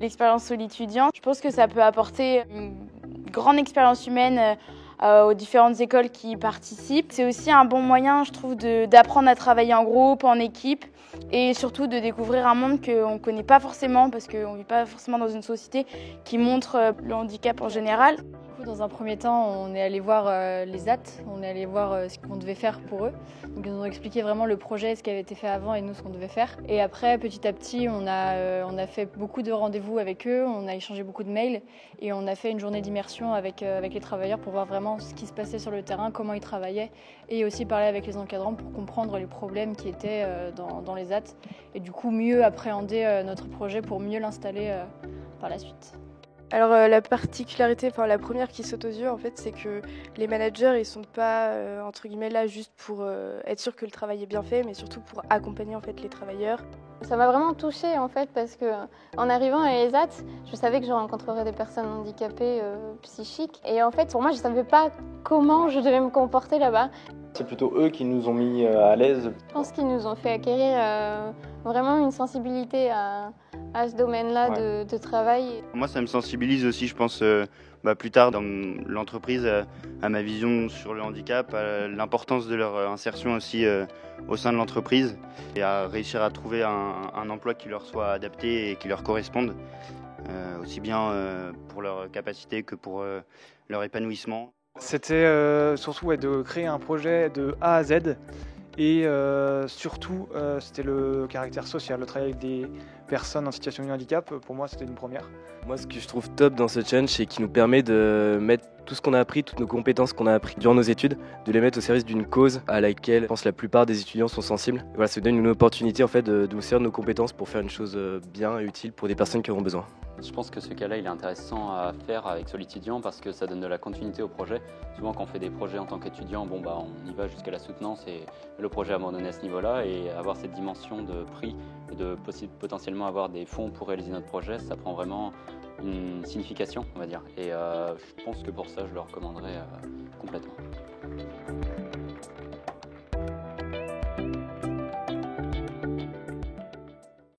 L'expérience Solitudiant, je pense que ça peut apporter une grande expérience humaine aux différentes écoles qui y participent. C'est aussi un bon moyen, je trouve, d'apprendre à travailler en groupe, en équipe et surtout de découvrir un monde qu'on ne connaît pas forcément parce qu'on ne vit pas forcément dans une société qui montre le handicap en général. Dans un premier temps, on est allé voir les AT, on est allé voir ce qu'on devait faire pour eux. Donc ils nous ont expliqué vraiment le projet, ce qui avait été fait avant et nous ce qu'on devait faire. Et après, petit à petit, on a fait beaucoup de rendez-vous avec eux, on a échangé beaucoup de mails et on a fait une journée d'immersion avec les travailleurs pour voir vraiment ce qui se passait sur le terrain, comment ils travaillaient et aussi parler avec les encadrants pour comprendre les problèmes qui étaient dans les AT et du coup mieux appréhender notre projet pour mieux l'installer par la suite. Alors la particularité, la première qui saute aux yeux en fait, c'est que les managers ils sont pas entre guillemets là juste pour être sûr que le travail est bien fait, mais surtout pour accompagner en fait les travailleurs. Ça m'a vraiment touchée en fait parce que en arrivant à ESAT, je savais que je rencontrerais des personnes handicapées psychiques et en fait pour moi je savais pas comment je devais me comporter là-bas. C'est plutôt eux qui nous ont mis à l'aise. Je pense qu'ils nous ont fait acquérir vraiment une sensibilité à ce domaine-là de travail. Moi, ça me sensibilise aussi, je pense, plus tard dans l'entreprise, à ma vision sur le handicap, à l'importance de leur insertion aussi au sein de l'entreprise et à réussir à trouver un emploi qui leur soit adapté et qui leur corresponde, aussi bien pour leur capacité que pour leur épanouissement. C'était surtout de créer un projet de A à Z et surtout c'était le caractère social, le travail avec des personnes en situation de handicap. Pour moi c'était une première. Moi ce que je trouve top dans ce challenge c'est qu'il nous permet de mettre tout ce qu'on a appris, toutes nos compétences qu'on a appris durant nos études, de les mettre au service d'une cause à laquelle je pense la plupart des étudiants sont sensibles. Et voilà, ça nous donne une opportunité en fait de nous servir de nos compétences pour faire une chose bien et utile pour des personnes qui en ont besoin. Je pense que ce cas-là, il est intéressant à faire avec Solitudiant parce que ça donne de la continuité au projet. Souvent, quand on fait des projets en tant qu'étudiant, on y va jusqu'à la soutenance et le projet est abandonné à ce niveau-là. Et avoir cette dimension de prix et de potentiellement avoir des fonds pour réaliser notre projet, ça prend vraiment une signification, on va dire. Et je pense que pour ça, je le recommanderais complètement.